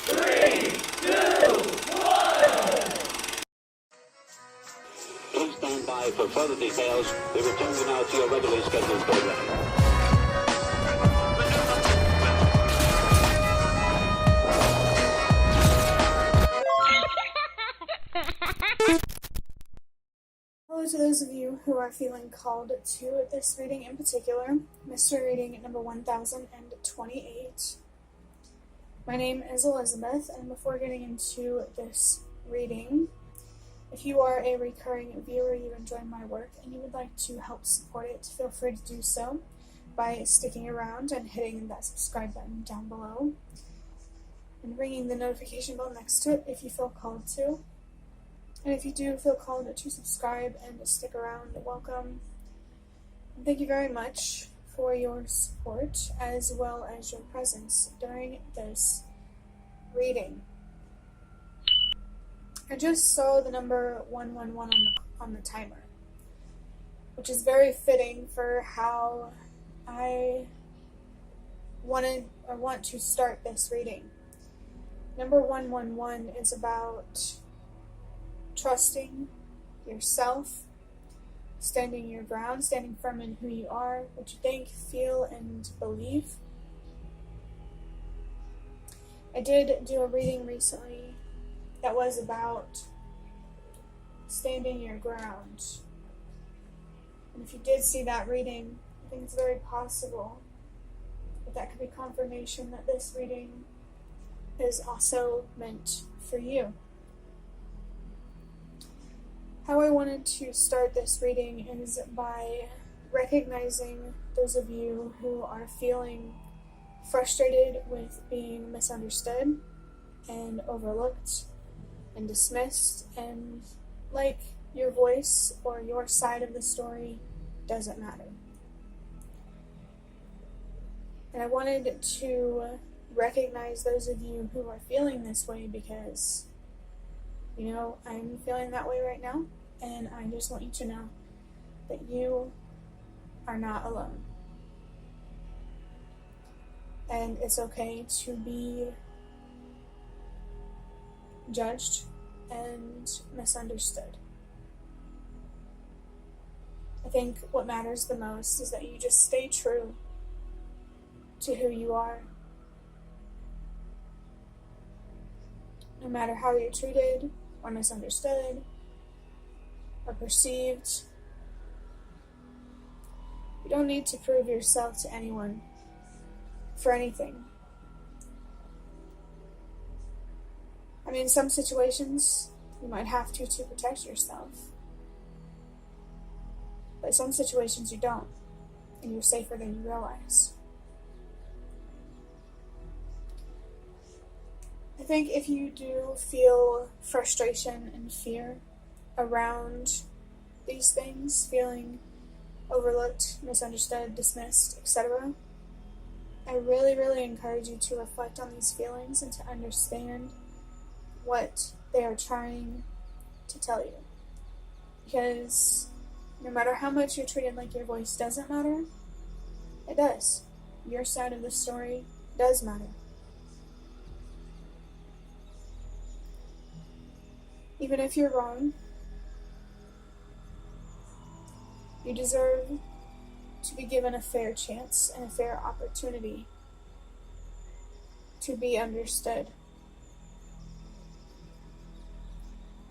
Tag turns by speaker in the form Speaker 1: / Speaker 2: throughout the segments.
Speaker 1: 3, 2, 1.
Speaker 2: Please stand by for further details. We return you now to your regularly scheduled program.
Speaker 3: Hello to those of you who are feeling called to this reading in particular, mystery reading number 1028. My name is Elizabeth, and before getting into this reading, if you are a recurring viewer, you enjoy my work, and you would like to help support it, feel free to do so by sticking around and hitting that subscribe button down below, and ringing the notification bell next to it if you feel called to. And if you do feel called to subscribe and to stick around, welcome. And thank you very much for your support as well as your presence during this reading. I just saw the number 111 on the timer, which is very fitting for how I want to start this reading. Number 111 is about trusting yourself, standing your ground, standing firm in who you are, what you think, feel, and believe. I did do a reading recently that was about standing your ground. And if you did see that reading, I think it's very possible that could be confirmation that this reading is also meant for you. How I wanted to start this reading is by recognizing those of you who are feeling frustrated with being misunderstood and overlooked and dismissed, and like your voice or your side of the story doesn't matter. And I wanted to recognize those of you who are feeling this way because I'm feeling that way right now, and I just want you to know that you are not alone. And it's okay to be judged and misunderstood. I think what matters the most is that you just stay true to who you are. No matter how you're treated, or misunderstood, or perceived, you don't need to prove yourself to anyone for anything. I mean, in some situations, you might have to protect yourself. But in some situations you don't, and you're safer than you realize. I think if you do feel frustration and fear around these things, feeling overlooked, misunderstood, dismissed, etc., I really, really encourage you to reflect on these feelings and to understand what they are trying to tell you. Because no matter how much you're treated like your voice doesn't matter, it does. Your side of the story does matter. Even if you're wrong, you deserve to be given a fair chance and a fair opportunity to be understood.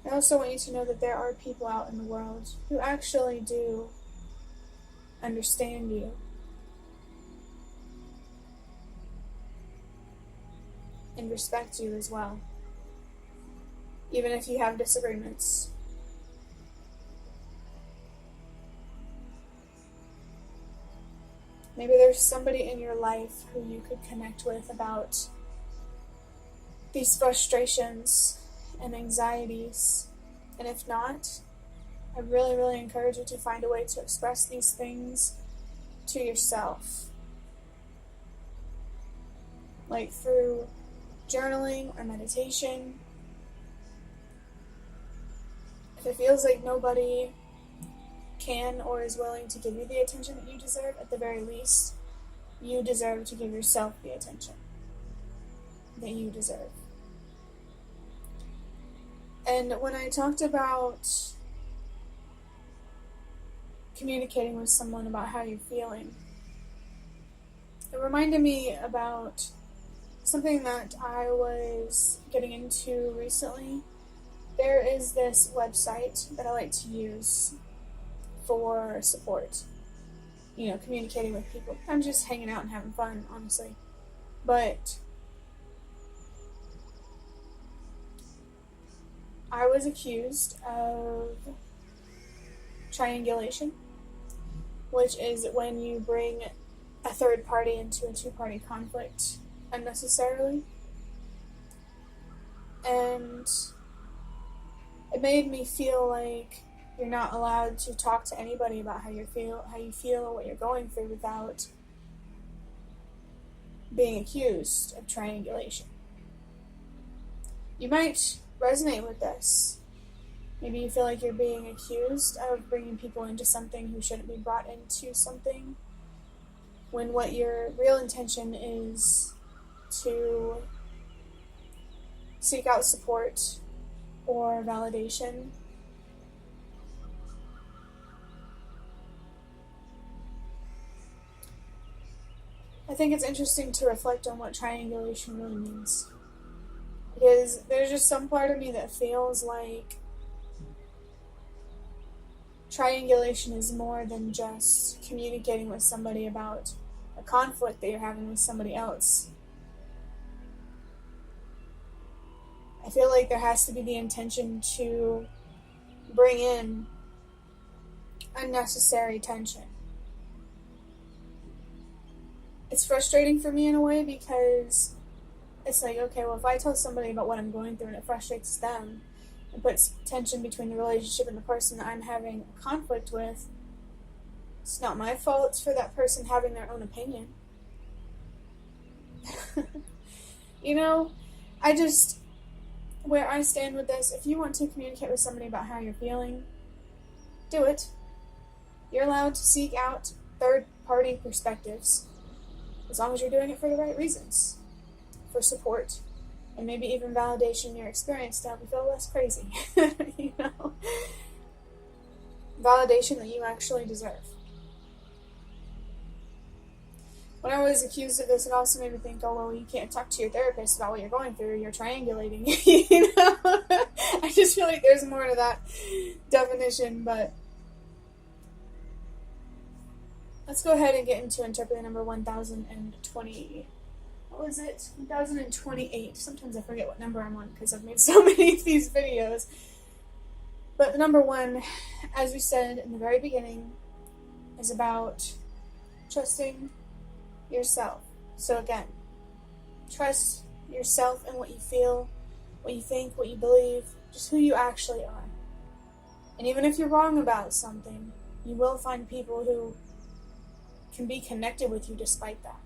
Speaker 3: I also want you to know that there are people out in the world who actually do understand you. And respect you as well, even if you have disagreements. Maybe there's somebody in your life who you could connect with about these frustrations and anxieties. And if not, I really, really encourage you to find a way to express these things to yourself. Like through journaling or meditation. If it feels like nobody can or is willing to give you the attention that you deserve, at the very least, you deserve to give yourself the attention that you deserve. And when I talked about communicating with someone about how you're feeling, it reminded me about something that I was getting into recently. There is this website that I like to use for support. You know, communicating with people. I'm just hanging out and having fun, honestly. But I was accused of triangulation, which is when you bring a third party into a two-party conflict unnecessarily. And it made me feel like you're not allowed to talk to anybody about how you feel or what you're going through without being accused of triangulation. You might resonate with this. Maybe you feel like you're being accused of bringing people into something who shouldn't be brought into something, when what your real intention is to seek out support or validation. I think it's interesting to reflect on what triangulation really means. Because there's just some part of me that feels like triangulation is more than just communicating with somebody about a conflict that you're having with somebody else. I feel like there has to be the intention to bring in unnecessary tension. It's frustrating for me in a way because it's like, okay, well, if I tell somebody about what I'm going through and it frustrates them and puts tension between the relationship and the person that I'm having a conflict with, it's not my fault for that person having their own opinion. You know, where I stand with this, if you want to communicate with somebody about how you're feeling, do it. You're allowed to seek out third-party perspectives, as long as you're doing it for the right reasons, for support, and maybe even validation in your experience to help you feel less crazy. You know? Validation that you actually deserve. When I was accused of this, it also made me think, oh, well, you can't talk to your therapist about what you're going through. You're triangulating. You know? I just feel like there's more to that definition, but let's go ahead and get into interpreting number 1020. What was it? 1028. Sometimes I forget what number I'm on because I've made so many of these videos. But the number 1, as we said in the very beginning, is about trusting yourself. So again, trust yourself and what you feel, what you think, what you believe, just who you actually are. And even if you're wrong about something, you will find people who can be connected with you despite that.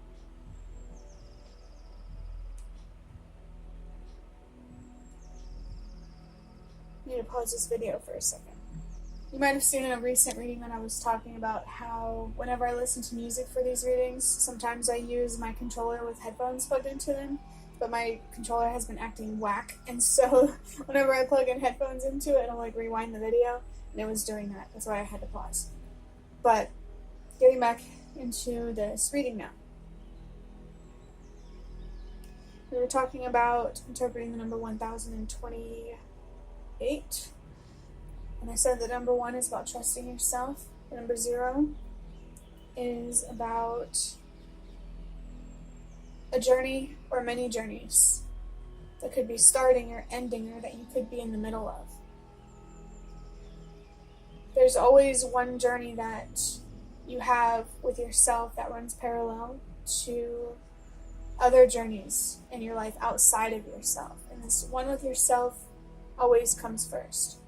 Speaker 3: I need to pause this video for a second. You might have seen in a recent reading that I was talking about how whenever I listen to music for these readings, sometimes I use my controller with headphones plugged into them, but my controller has been acting whack, and so whenever I plug in headphones into it, it'll like rewind the video, and it was doing that. That's why I had to pause. But getting back into this reading now. We were talking about interpreting the number 1028. And I said that number 1 is about trusting yourself. Number 0 is about a journey or many journeys that could be starting or ending or that you could be in the middle of. There's always one journey that you have with yourself that runs parallel to other journeys in your life outside of yourself. And this one with yourself always comes first.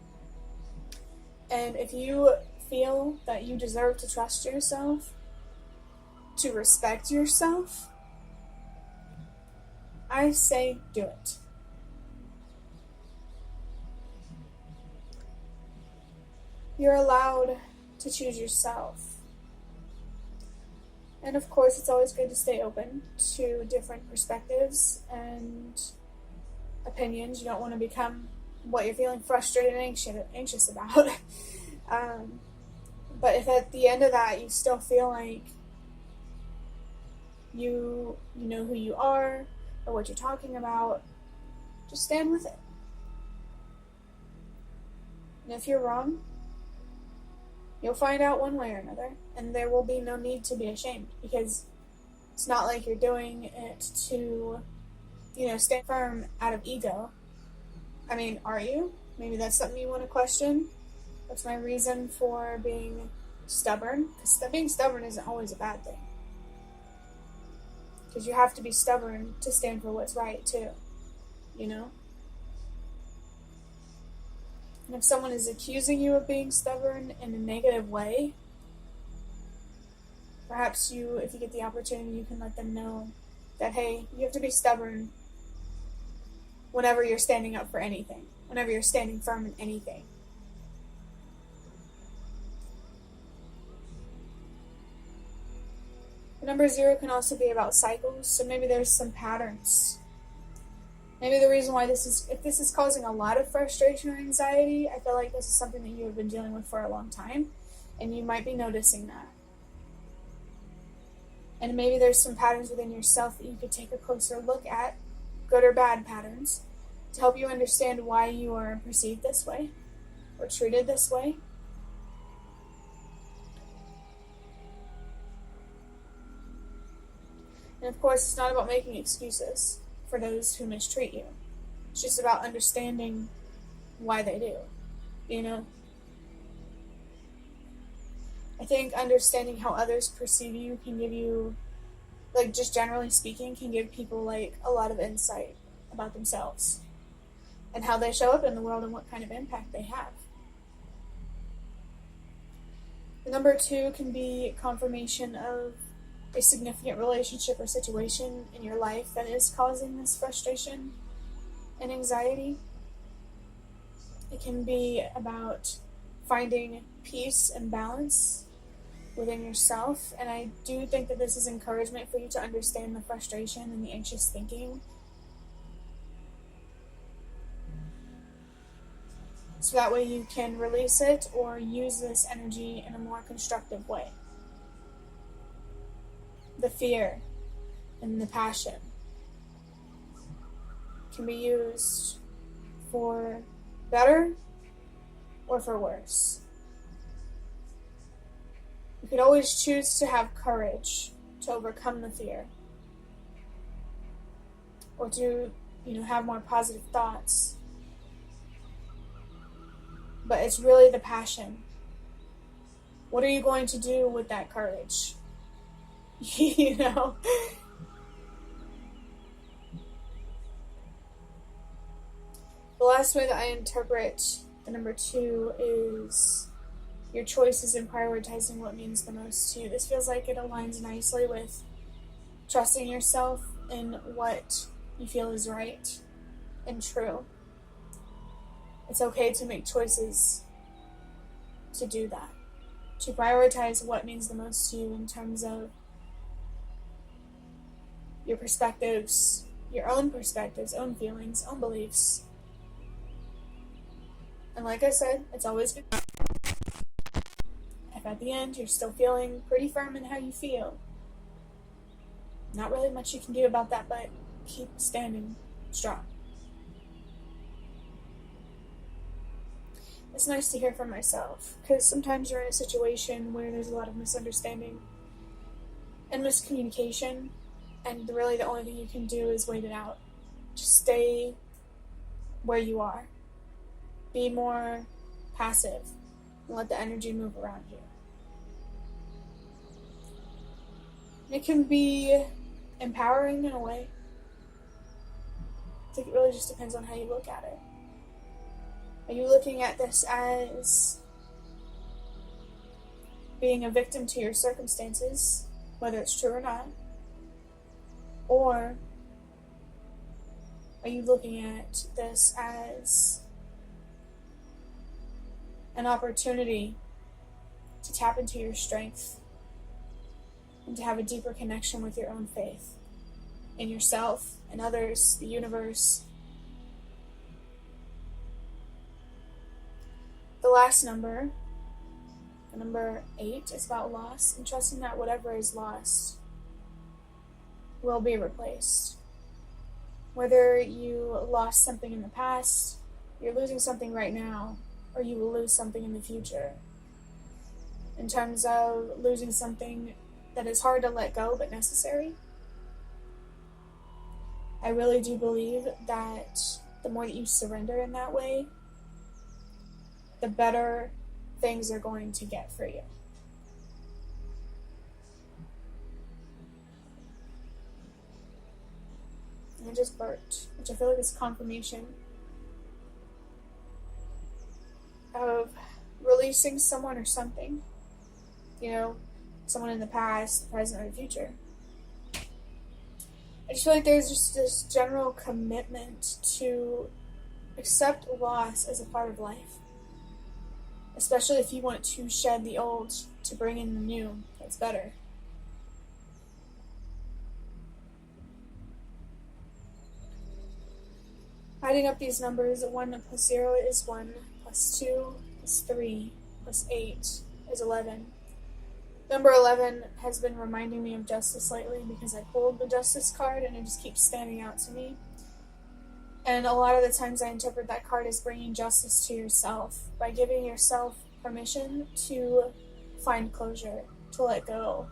Speaker 3: And if you feel that you deserve to trust yourself, to respect yourself, I say do it. You're allowed to choose yourself. And of course, it's always good to stay open to different perspectives and opinions. You don't want to become what you're feeling frustrated and anxious about. But if at the end of that you still feel like you know who you are or what you're talking about, just stand with it. And if you're wrong, you'll find out one way or another, and there will be no need to be ashamed, because it's not like you're doing it to, stand firm out of ego. I mean, are you? Maybe that's something you want to question. That's my reason for being stubborn. Because being stubborn isn't always a bad thing. Because you have to be stubborn to stand for what's right, too. And if someone is accusing you of being stubborn in a negative way, perhaps if you get the opportunity, you can let them know that, hey, you have to be stubborn whenever you're standing up for anything, whenever you're standing firm in anything. The number 0 can also be about cycles, so maybe there's some patterns. Maybe the reason why if this is causing a lot of frustration or anxiety, I feel like this is something that you have been dealing with for a long time, and you might be noticing that. And maybe there's some patterns within yourself that you could take a closer look at, good or bad patterns, to help you understand why you are perceived this way or treated this way. And of course, it's not about making excuses for those who mistreat you. It's just about understanding why they do, I think understanding how others perceive you can give you, just generally speaking, can give people, a lot of insight about themselves and how they show up in the world and what kind of impact they have. The number 2 can be confirmation of a significant relationship or situation in your life that is causing this frustration and anxiety. It can be about finding peace and balance within yourself, and I do think that this is encouragement for you to understand the frustration and the anxious thinking, so that way you can release it or use this energy in a more constructive way. The fear and the passion can be used for better or for worse. You could always choose to have courage to overcome the fear, or to, have more positive thoughts. But it's really the passion. What are you going to do with that courage? The last way that I interpret the number 2 is your choices in prioritizing what means the most to you. This feels like it aligns nicely with trusting yourself in what you feel is right and true. It's okay to make choices to do that, to prioritize what means the most to you in terms of your perspectives, your own perspectives, own feelings, own beliefs. And like I said, it's always good if at the end you're still feeling pretty firm in how you feel. Not really much you can do about that, but keep standing strong. It's nice to hear from myself, because sometimes you're in a situation where there's a lot of misunderstanding and miscommunication, and really the only thing you can do is wait it out. Just stay where you are. Be more passive and let the energy move around you. It can be empowering in a way. I think it really just depends on how you look at it. Are you looking at this as being a victim to your circumstances, whether it's true or not? Or are you looking at this as an opportunity to tap into your strength and to have a deeper connection with your own faith in yourself and others, the universe, The last number, the number 8, is about loss and trusting that whatever is lost will be replaced. Whether you lost something in the past, you're losing something right now, or you will lose something in the future. In terms of losing something that is hard to let go but necessary, I really do believe that the more that you surrender in that way, the better things are going to get for you. And I just burped, which I feel like is confirmation of releasing someone or something. You know, someone in the past, the present, or the future. I just feel like there's just this general commitment to accept loss as a part of life. Especially if you want to shed the old to bring in the new. That's better. Adding up these numbers, 1 plus 0 is 1, plus 2 is 3, plus 8 is 11. Number 11 has been reminding me of justice lately because I pulled the justice card and it just keeps standing out to me. And a lot of the times I interpret that card as bringing justice to yourself by giving yourself permission to find closure, to let go,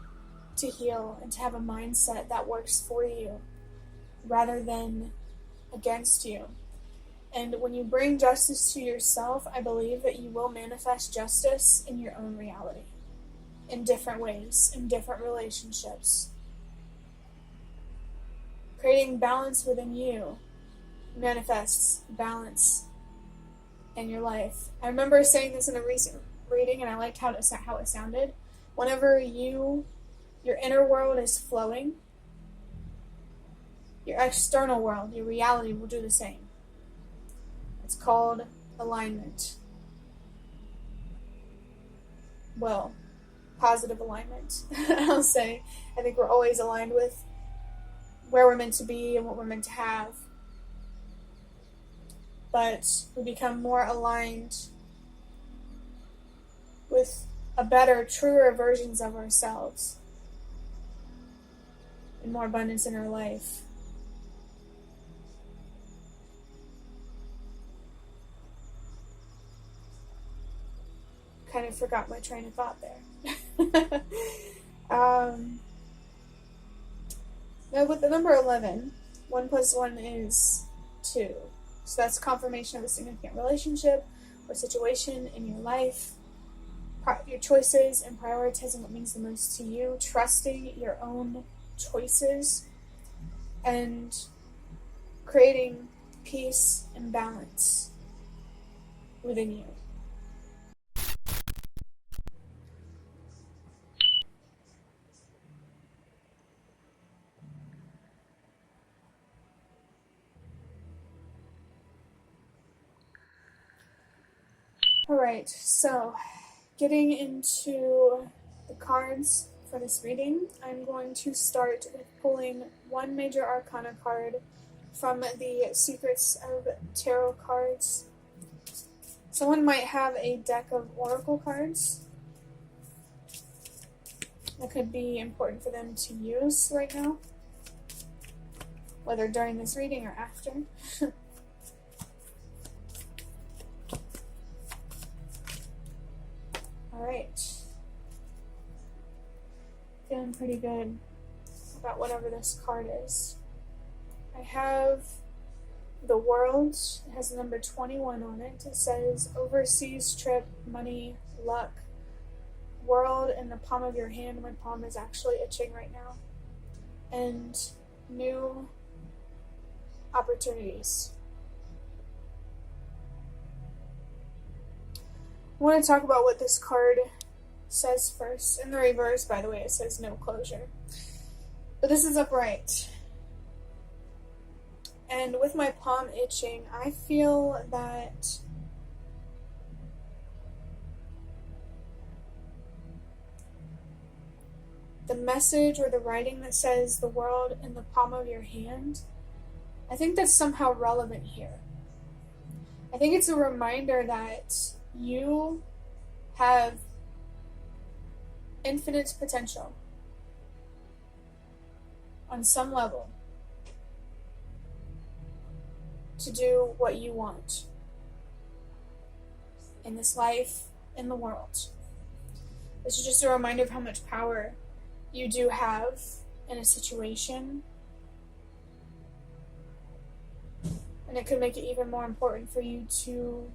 Speaker 3: to heal, and to have a mindset that works for you rather than against you. And when you bring justice to yourself, I believe that you will manifest justice in your own reality, in different ways, in different relationships. Creating balance within you manifests balance in your life. I remember saying this in a recent reading, and I liked how it sounded. Whenever your inner world is flowing, your external world, your reality will do the same. It's called alignment. Well, positive alignment, I'll say. I think we're always aligned with where we're meant to be and what we're meant to have. But we become more aligned with a better, truer versions of ourselves and more abundance in our life. Kind of forgot my train of thought there. Now with the number 11, 1 plus 1 is 2. So that's confirmation of a significant relationship or situation in your life. Your choices and prioritizing what means the most to you, trusting your own choices, and creating peace and balance within you. Alright, so getting into the cards for this reading, I'm going to start with pulling one major arcana card from the Secrets of Tarot cards. Someone might have a deck of oracle cards that could be important for them to use right now, whether during this reading or after. Alright. Feeling pretty good about whatever this card is. I have the World. It has the number 21 on it. It says overseas trip, money, luck, world in the palm of your hand. My palm is actually itching right now. And new opportunities. I want to talk about what this card says first. In the reverse, by the way, it says no closure. But this is upright. And with my palm itching, I feel that the message or the writing that says the world in the palm of your hand, I think that's somehow relevant here. I think it's a reminder that you have infinite potential on some level to do what you want in this life, in the world. This is just a reminder of how much power you do have in a situation. And it could make it even more important for you to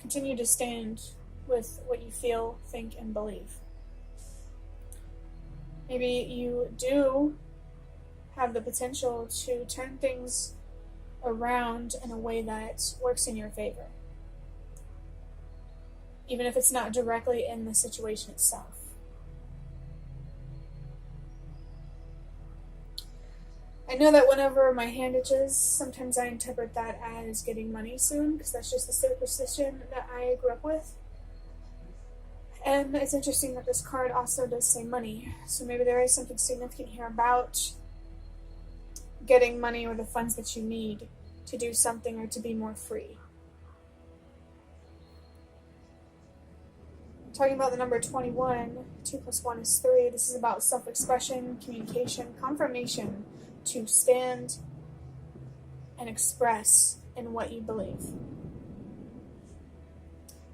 Speaker 3: continue to stand with what you feel, think, and believe. Maybe you do have the potential to turn things around in a way that works in your favor, even if it's not directly in the situation itself. I know that whenever my hand itches, sometimes I interpret that as getting money soon, because that's just the superstition that I grew up with. And it's interesting that this card also does say money, so maybe there is something significant here about getting money or the funds that you need to do something or to be more free. I'm talking about the number 21, 2 plus 1 is 3. This is about self-expression, communication, confirmation, to stand and express in what you believe.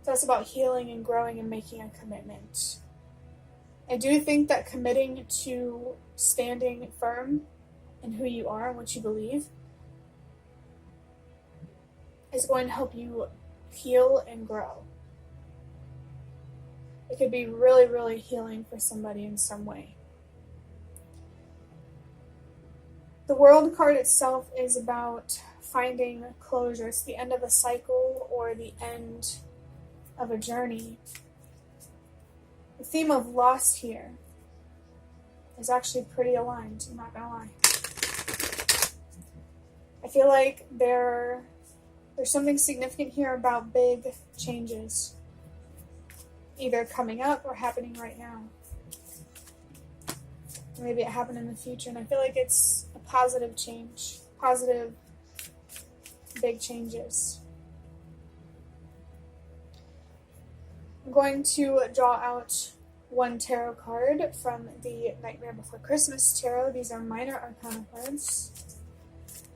Speaker 3: So that's about healing and growing and making a commitment. I do think that committing to standing firm in who you are and what you believe is going to help you heal and grow. It could be really, really healing for somebody in some way. The World card itself is about finding closure. It's the end of a cycle or the end of a journey. The theme of loss here is actually pretty aligned, I'm not gonna lie. I feel like there's something significant here about big changes, either coming up or happening right now. Or maybe it happened in the future, and I feel like it's a positive change, positive big changes. I'm going to draw out one tarot card from the Nightmare Before Christmas tarot. These are minor arcana cards.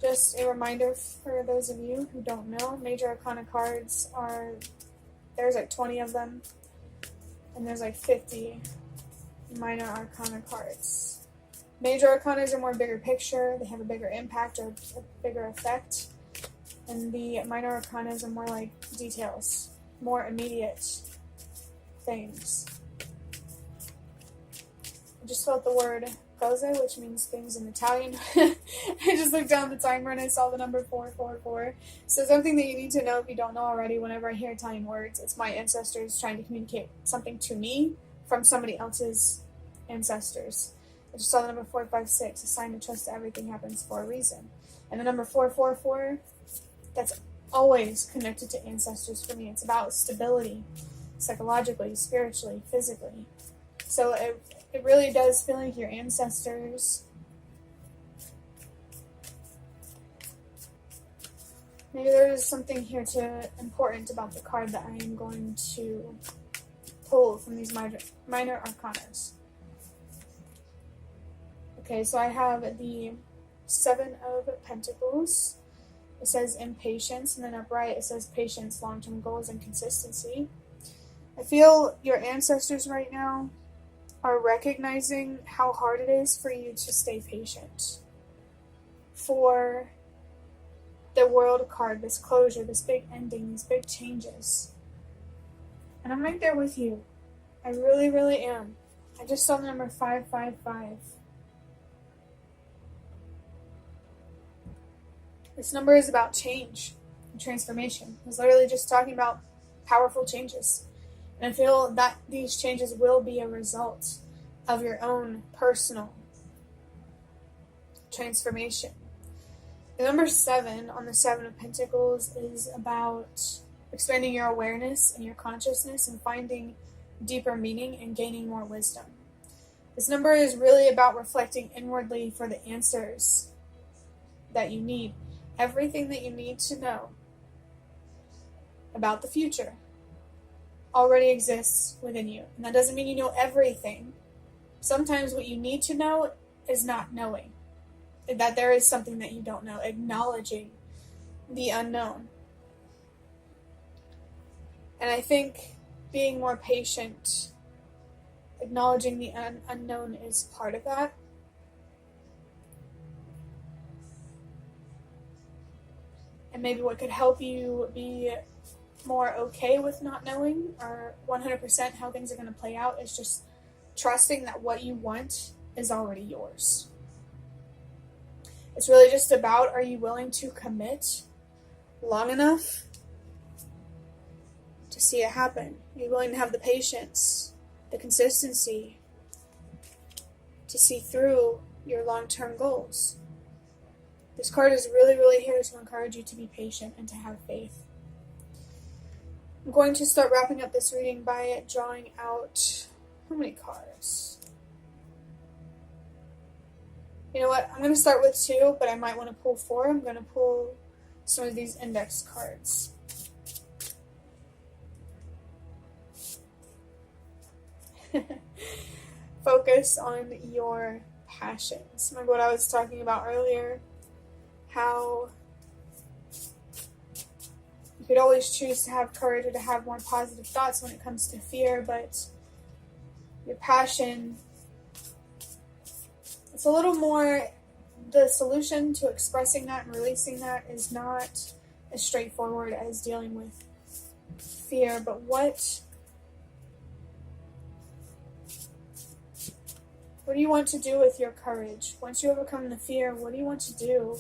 Speaker 3: Just a reminder for those of you who don't know, major arcana cards there's like 20 of them, and there's like 50 minor arcana cards. Major arcanas are more bigger picture, they have a bigger impact or a bigger effect, and the minor arcanas are more like details, more immediate things. I just felt the word cose, which means things in Italian. I just looked down the timer and I saw the number 444. So something that you need to know if you don't know already, whenever I hear Italian words, it's my ancestors trying to communicate something to me from somebody else's ancestors. I just saw the number 456, a sign to trust that everything happens for a reason. And the number 444, that's always connected to ancestors for me. It's about stability, psychologically, spiritually, physically. So it really does feel like your ancestors maybe there's something here important about the card that I am going to pull from these minor arcanas. Okay, so I have the 7 of Pentacles. It says impatience, and then upright it says patience, long-term goals, and consistency. I feel your ancestors right now are recognizing how hard it is for you to stay patient. For the World card, this closure, this big ending, these big changes. And I'm right there with you. I really, really am. I just saw the number 555. This number is about change and transformation. I was literally just talking about powerful changes. And I feel that these changes will be a result of your own personal transformation. The number 7 on the 7 of Pentacles is about expanding your awareness and your consciousness and finding deeper meaning and gaining more wisdom. This number is really about reflecting inwardly for the answers that you need. Everything that you need to know about the future already exists within you. And that doesn't mean you know everything. Sometimes what you need to know is not knowing. That there is something that you don't know. Acknowledging the unknown. And I think being more patient, acknowledging the unknown is part of that. And maybe what could help you be more okay with not knowing or 100% how things are going to play out is just trusting that what you want is already yours. It's really just about, are you willing to commit long enough to see it happen? Are you willing to have the patience, the consistency to see through your long-term goals? This card is really, really here to encourage you to be patient and to have faith. I'm going to start wrapping up this reading by drawing out, how many cards? You know what, I'm going to start with 2, but I might want to pull 4. I'm going to pull some of these index cards. Focus on your passions. Remember what I was talking about earlier? How you could always choose to have courage or to have more positive thoughts when it comes to fear, but your passion, it's a little more, the solution to expressing that and releasing that is not as straightforward as dealing with fear, but what do you want to do with your courage? Once you overcome the fear, what do you want to do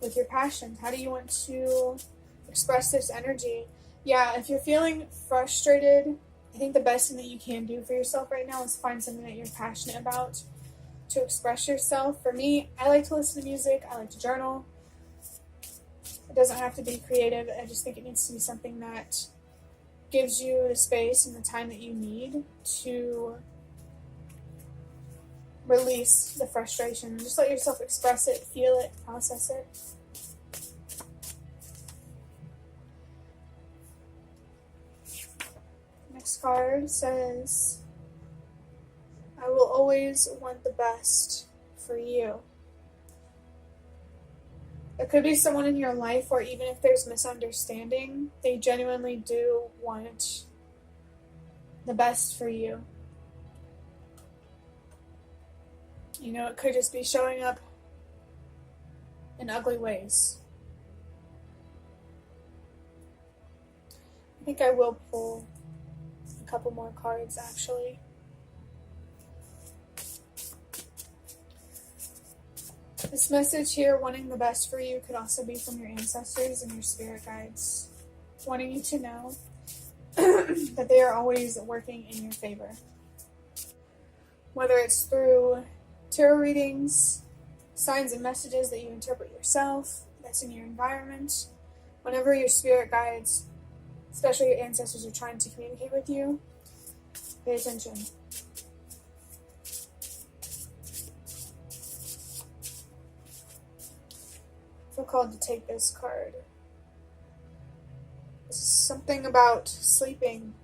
Speaker 3: with your passion? How do you want to express this energy? Yeah, if you're feeling frustrated, I think the best thing that you can do for yourself right now is find something that you're passionate about to express yourself. For me, I like to listen to music. I like to journal. It doesn't have to be creative. I just think it needs to be something that gives you the space and the time that you need to release the frustration. Just let yourself express it, feel it, process it. Next card says, I will always want the best for you. There could be someone in your life where even if there's misunderstanding, they genuinely do want the best for you. You know, it could just be showing up in ugly ways. I think I will pull a couple more cards, actually. This message here, wanting the best for you, could also be from your ancestors and your spirit guides, wanting you to know that they are always working in your favor. Whether it's through tarot readings, signs and messages that you interpret yourself, that's in your environment, whenever your spirit guides, especially your ancestors, are trying to communicate with you, pay attention. I feel called to take this card. This is something about sleeping.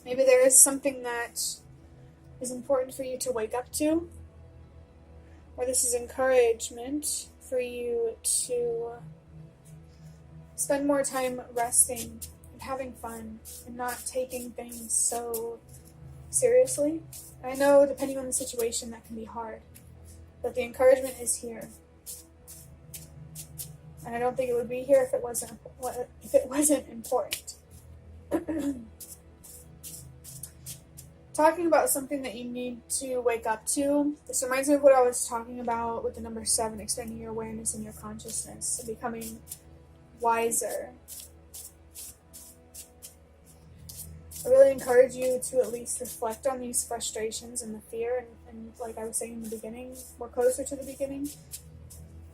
Speaker 3: Maybe there is something that is important for you to wake up to, or this is encouragement for you to spend more time resting and having fun and not taking things so seriously. I know, depending on the situation, that can be hard, but the encouragement is here. And I don't think it would be here if it wasn't important. Talking about something that you need to wake up to, this reminds me of what I was talking about with the number 7, expanding your awareness and your consciousness, and becoming wiser. I really encourage you to at least reflect on these frustrations and the fear, and like I was saying in the beginning, we're closer to the beginning.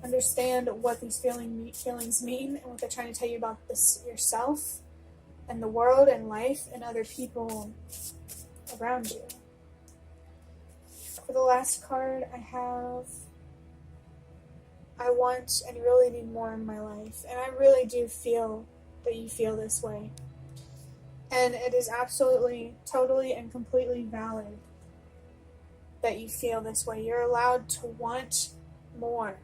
Speaker 3: Understand what these feelings mean and what they're trying to tell you about this yourself and the world and life and other people around you. For the last card, I have I want and really need more in my life. And I really do feel that you feel this way. And it is absolutely, totally, and completely valid that you feel this way. You're allowed to want more.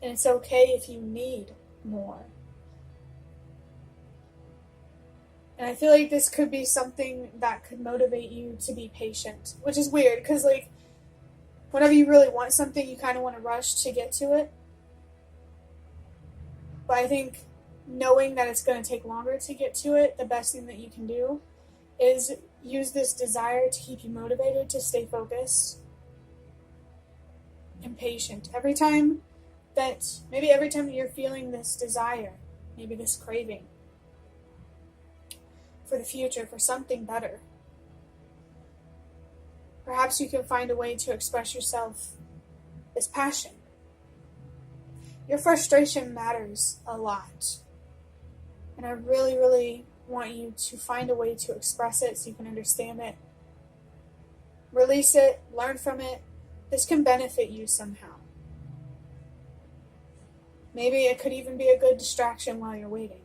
Speaker 3: And it's okay if you need more. And I feel like this could be something that could motivate you to be patient, which is weird because, like, whenever you really want something, you kind of want to rush to get to it. But I think knowing that it's going to take longer to get to it, the best thing that you can do is use this desire to keep you motivated, to stay focused and patient. Every time that you're feeling this desire, maybe this craving for the future, for something better, perhaps you can find a way to express yourself, this passion. Your frustration matters a lot. And I really, really want you to find a way to express it so you can understand it. Release it, learn from it. This can benefit you somehow. Maybe it could even be a good distraction while you're waiting.